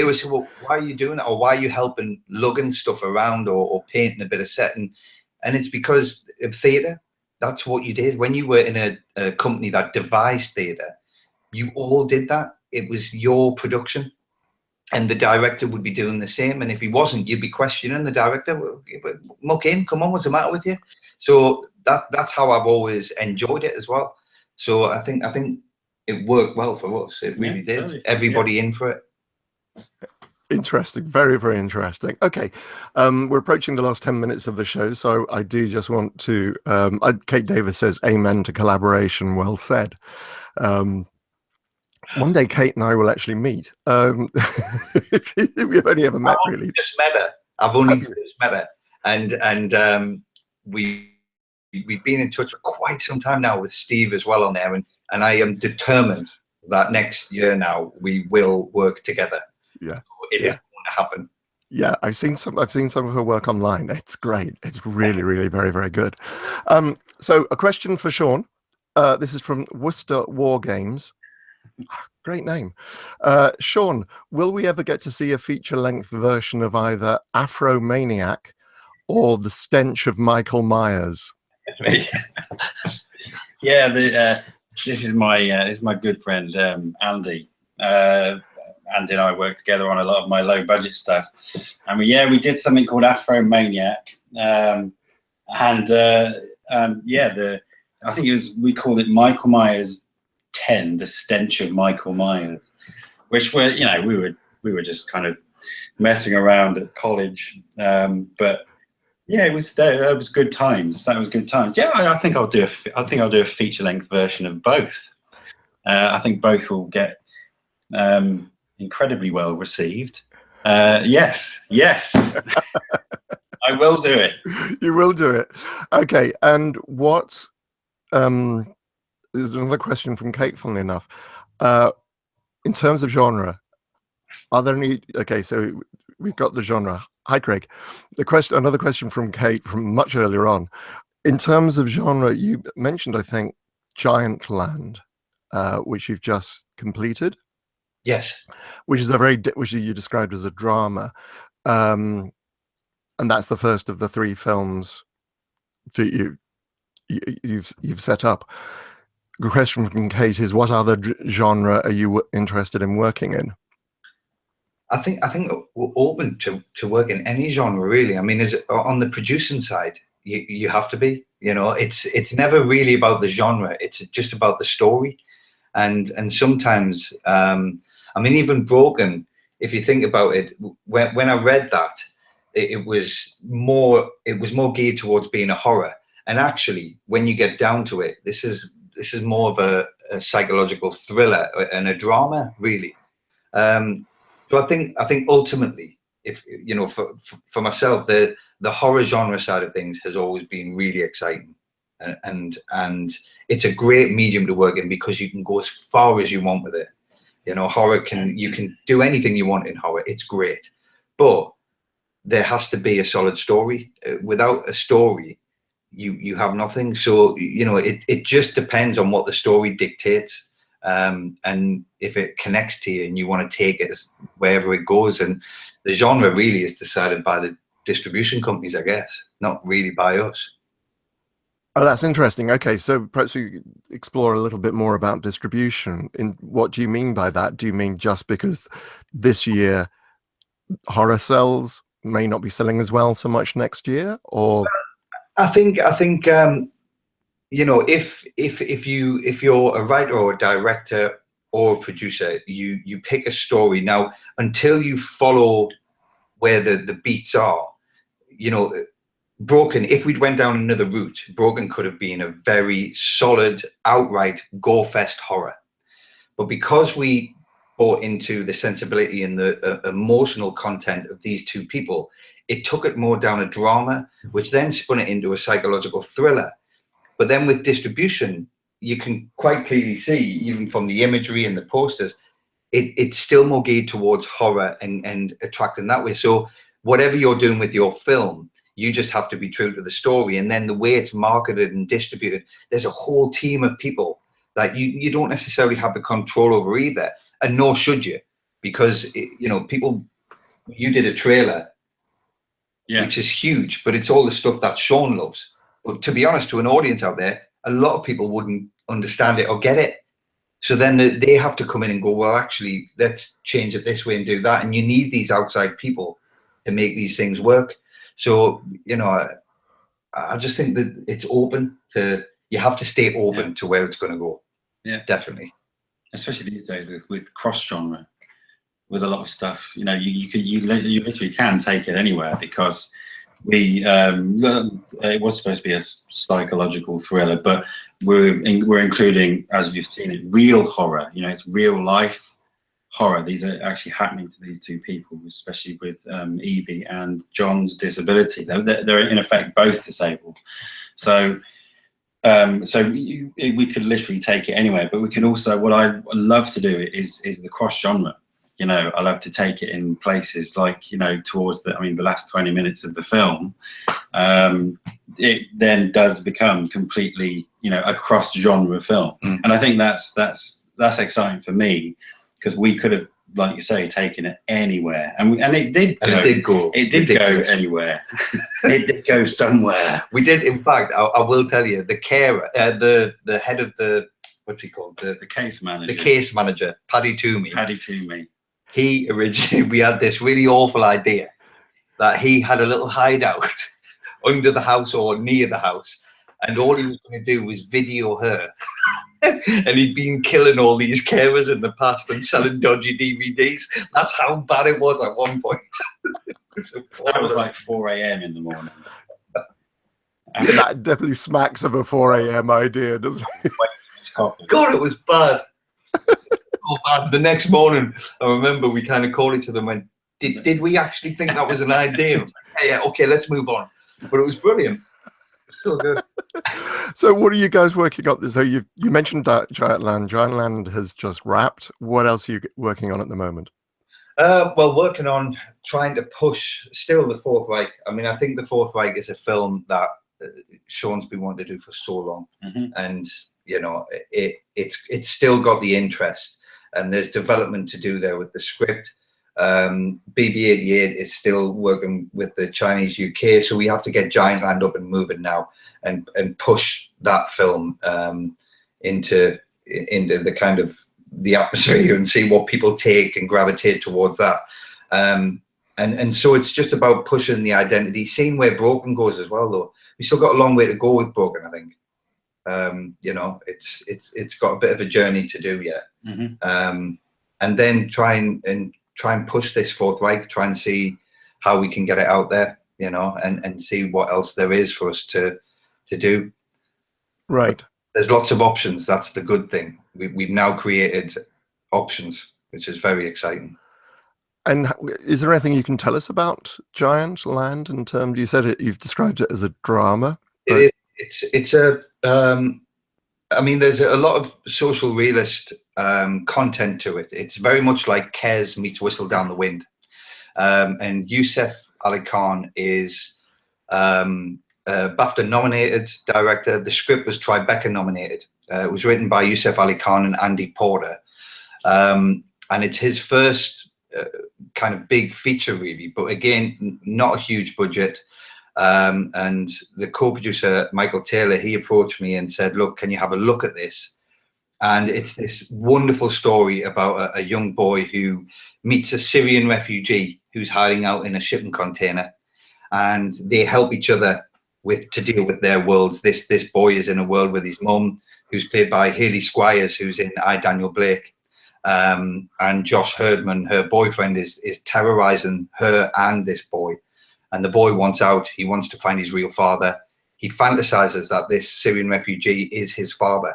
would say, well, why are you doing it? Or why are you helping lugging stuff around or painting a bit of setting? And it's because of theatre. That's what you did. When you were in a company that devised theatre, you all did that. It was your production. And the director would be doing the same. And if he wasn't, you'd be questioning the director. Muck in, come on, what's the matter with you? So that's how I've always enjoyed it as well. So I think it worked well for us. It really did. Totally. Everybody in for it. Interesting. Very, very interesting. Okay. We're approaching the last 10 minutes of the show. So I do just want to, Kate Davis says, amen to collaboration. Well said. One day, Kate and I will actually meet. We've only ever met, really. Just met her. I've only just met her. And we've been in touch for quite some time now with Steve as well on there. And I am determined that next year now we will work together. Yeah. It is going to happen. Yeah, I've seen some of her work online. It's great. It's really, really very, very good. So a question for Shaun. This is from Worcester War Games. Great name. Shaun, will we ever get to see a feature-length version of either Afro Maniac or The Stench of Michael Myers? Yeah, this is my good friend Andy. Andy and I work together on a lot of my low-budget stuff, and we did something called Afro Maniac, and yeah, I think we called it Michael Myers 10, the stench of Michael Myers, which we were just kind of messing around at college, but yeah, it was good times. That was good times. Yeah, I think I'll do a feature length version of both. I think both will get incredibly well received. Yes, I will do it. You will do it. Okay, and what? There's another question from Kate, funnily enough. In terms of genre, are there any? Okay, so we've got the genre. Hi, Craig. Another question from Kate from much earlier on. In terms of genre, you mentioned, I think, Giant Land, which you've just completed. Yes. Which you described as a drama, and that's the first of the 3 films that you've set up. The question from Kate is, what other genre are you interested in working in? I think we're open to work in any genre, really. I mean, on the producing side, you have to be. It's never really about the genre. It's just about the story, and sometimes, I mean, even Broken. If you think about it, when I read that, it was more geared towards being a horror. And actually, when you get down to it, this is more of a psychological thriller and a drama, really. So I think ultimately, if for myself, the horror genre side of things has always been really exciting, and it's a great medium to work in because you can go as far as you want with it. Horror you can do anything you want in horror. It's great, but there has to be a solid story. Without a story, you have nothing. So it just depends on what the story dictates. And if it connects to you and you want to take it wherever it goes, and the genre really is decided by the distribution companies, I guess, not really by us. Oh, that's interesting. Okay, so perhaps we could explore a little bit more about distribution. What do you mean by that? Do you mean just because this year horror sells may not be selling as well so much next year, or? I think if you're a writer or a director or a producer, you pick a story. Now, until you follow where the beats are, Broken, if we'd went down another route, Broken could have been a very solid, outright gore-fest horror. But because we bought into the sensibility and the emotional content of these 2 people, it took it more down a drama, which then spun it into a psychological thriller. But then with distribution, you can quite clearly see, even from the imagery and the posters, it's still more geared towards horror and attracting that way. So whatever you're doing with your film, you just have to be true to the story. And then the way it's marketed and distributed, there's a whole team of people that you don't necessarily have the control over either. And nor should you, because, people, you did a trailer, which is huge, but it's all the stuff that Shaun loves. But to be honest, to an audience out there, a lot of people wouldn't understand it or get it. So then they have to come in and go, well, actually, let's change it this way and do that. And you need these outside people to make these things work. So, I just think that it's open to, you have to stay open to where it's going to go. Yeah, definitely. Especially these days with cross genre, with a lot of stuff, you literally can take it anywhere, because it was supposed to be a psychological thriller, but we're including, as you've seen it, real horror. It's real life horror. These are actually happening to these 2 people, especially with Evie and John's disability. They're in effect both disabled. So we could literally take it anywhere, but we can also, what I love to do is the cross genre. I love to take it in places like, towards the last 20 minutes of the film, it then does become completely, a cross genre film. And I think that's exciting for me, because we could have, like you say, taken it anywhere, and it did go anywhere. It did go somewhere. We did, in fact. I will tell you, the carer, the head of the, what's he called, the case manager, Paddy Toomey. He originally, we had this really awful idea that he had a little hideout under the house or near the house, and all he was going to do was video her. And he'd been killing all these carers in the past and selling dodgy DVDs. That's how bad it was at one point. That was like 4 a.m. in the morning. That definitely smacks of a 4 a.m. idea, doesn't it? Coffee. God, it was bad. So bad. The next morning, I remember we kind of called each other and went, did we actually think that was an idea? I was like, yeah, okay, let's move on. But it was brilliant. So good. So what are you guys working on? So you mentioned Giantland. Giantland has just wrapped. What else are you working on at the moment? Well, working on trying to push still the Fourth Reich. I mean, I think the Fourth Reich is a film that Shaun's been wanting to do for so long, and you know, it's still got the interest, and there's development to do there with the script. BB-88 is still working with the Chinese UK, so we have to get Giantland up and moving now, and push that film into the kind of the atmosphere and see what people take and gravitate towards that. And so it's just about pushing the identity, seeing where Broken goes as well. Though we still got a long way to go with Broken, I think. You know, it's got a bit of a journey to do yet. And then try and push this Fourth Reich, try and see how we can get it out there, you know, and see what else there is for us to do. Right. But there's lots of options. That's the good thing. We've now created options, which is very exciting. And is there anything you can tell us about Giantland in terms? You said you've described it as a drama. It's a. I mean, there's a lot of social realist content to it. It's very much like Kes meets Whistle Down the Wind. And Youssef Ali Khan is BAFTA nominated director. The script was Tribeca nominated. It was written by Youssef Ali Khan and Andy Porter. And it's his first kind of big feature, really. But again, not a huge budget. And the co-producer, Michael Taylor, he approached me and said, look, can you have a look at this? And it's this wonderful story about a young boy who meets a Syrian refugee who's hiding out in a shipping container, and they help each other to deal with their worlds. This boy is in a world with his mum, who's played by Hayley Squires, who's in I, Daniel Blake. And Josh Herdman, her boyfriend, is terrorizing her and this boy. And the boy wants out. He wants to find his real father. He fantasizes that this Syrian refugee is his father.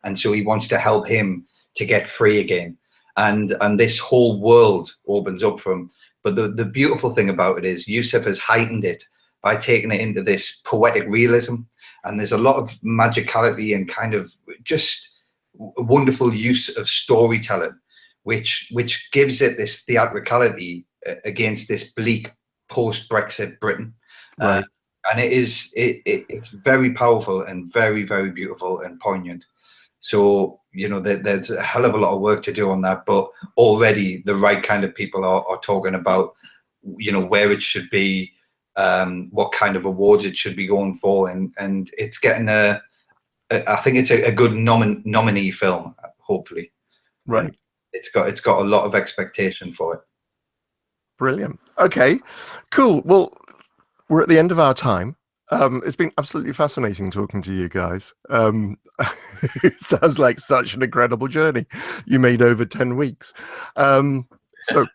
And so he wants to help him to get free again. And this whole world opens up for him. But the beautiful thing about it is Youssef has heightened it by taking it into this poetic realism. And there's a lot of magicality and kind of just wonderful use of storytelling, which gives it this theatricality against this bleak post-Brexit Britain. Right. And it's very powerful and very, very beautiful and poignant. So, you know, there's a hell of a lot of work to do on that, but already the right kind of people are talking about, you know, where it should be, what kind of awards it should be going for, and it's getting I think it's a good nominee film, hopefully. Right. And it's got a lot of expectation for it. Brilliant. Okay, cool. Well, we're at the end of our time. It's been absolutely fascinating talking to you guys. It sounds like such an incredible journey you made over 10 weeks. So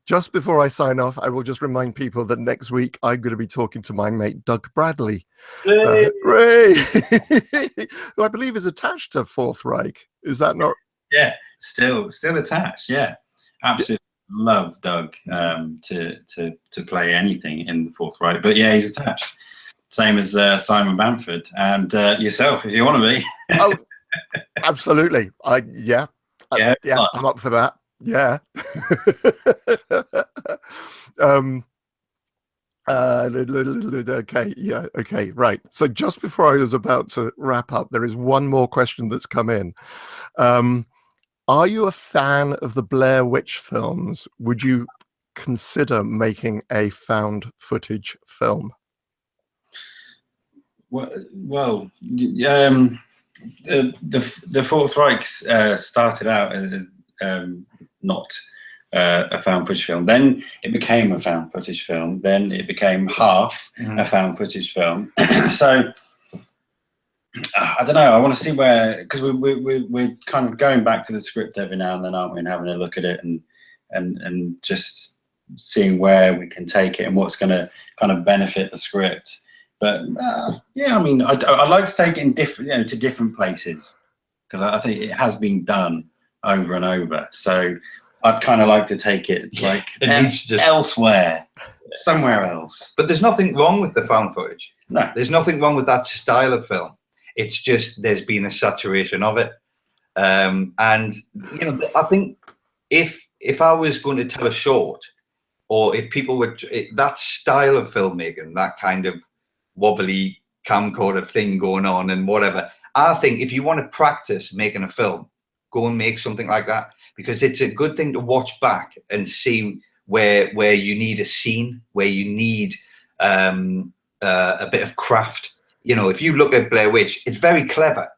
just before I sign off, I will just remind people that next week I'm going to be talking to my mate Doug Bradley, Ray, who I believe is attached to Fourth Reich. Is that not? Yeah, still attached. Yeah, absolutely. Love Doug to play anything in the Fourth Reich, but yeah, he's attached. Same as Simon Bamford and yourself, if you want to be. Oh, absolutely. Yeah, I'm up for that. Yeah. Okay. Yeah. Okay. Right. So just before I was about to wrap up, there is one more question that's come in. Are you a fan of the Blair Witch films? Would you consider making a found footage film? Well, the Fourth Reich started out as not a found footage film. Then it became a found footage film. Then it became half a found footage film. So I don't know. I want to see where, because we're kind of going back to the script every now and then, aren't we, and having a look at it and just seeing where we can take it and what's going to kind of benefit the script. But yeah, I mean, I'd like to take it in different, to different places, because I think it has been done over and over. So I'd kind of like to take it like elsewhere, somewhere else. But there's nothing wrong with the found footage. No, there's nothing wrong with that style of film. It's just there's been a saturation of it, and I think if I was going to tell a short, or if people were that style of filmmaking, that kind of wobbly camcorder thing going on and whatever, I think if you want to practice making a film, go and make something like that, because it's a good thing to watch back and see where you need a scene, where you need a bit of craft. If you look at Blair Witch, it's very clever.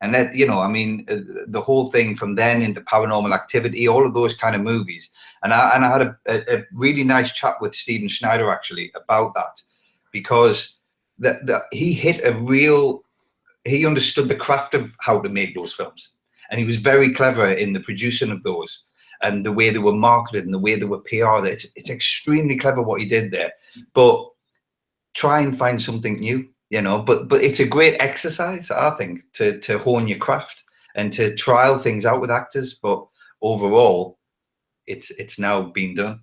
And that, I mean, the whole thing from then into Paranormal Activity, all of those kind of movies. And I had a really nice chat with Stephen Schneider, actually, about that, because he understood the craft of how to make those films. And he was very clever in the producing of those and the way they were marketed and the way they were PR'd. It's extremely clever what he did there. But try and find something new. But it's a great exercise, I think, to hone your craft and to trial things out with actors. But overall, it's now been done.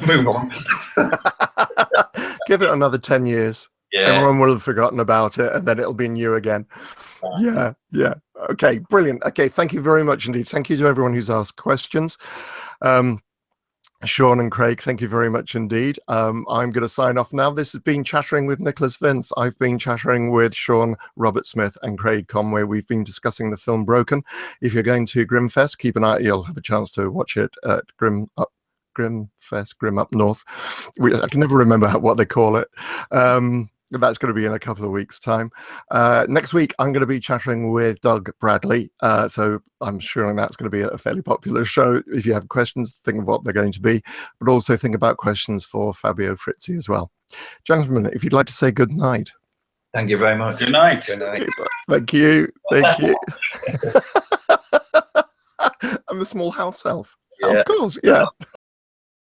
Move on. Give it another 10 years. Yeah. Everyone will have forgotten about it, and then it'll be new again. Yeah. Okay, brilliant. Okay, thank you very much indeed. Thank you to everyone who's asked questions. Shaun and Craig, thank you very much indeed. I'm going to sign off now. This has been Chattering with Nicholas Vince. I've been chattering with Shaun Robert Smith and Craig Conway. We've been discussing the film Broken. If you're going to Grimfest, keep an eye. You'll have a chance to watch it at Grimfest, Grim Up North. I can never remember what they call it. That's going to be in a couple of weeks' time. Next week, I'm going to be chattering with Doug Bradley. So I'm sure that's going to be a fairly popular show. If you have questions, think of what they're going to be, but also think about questions for Fabio Frizzi as well. Gentlemen, if you'd like to say good night. Thank you very much. Good night. Good night. Thank you. Thank you. I'm the small house elf. Yeah. Of course, yeah.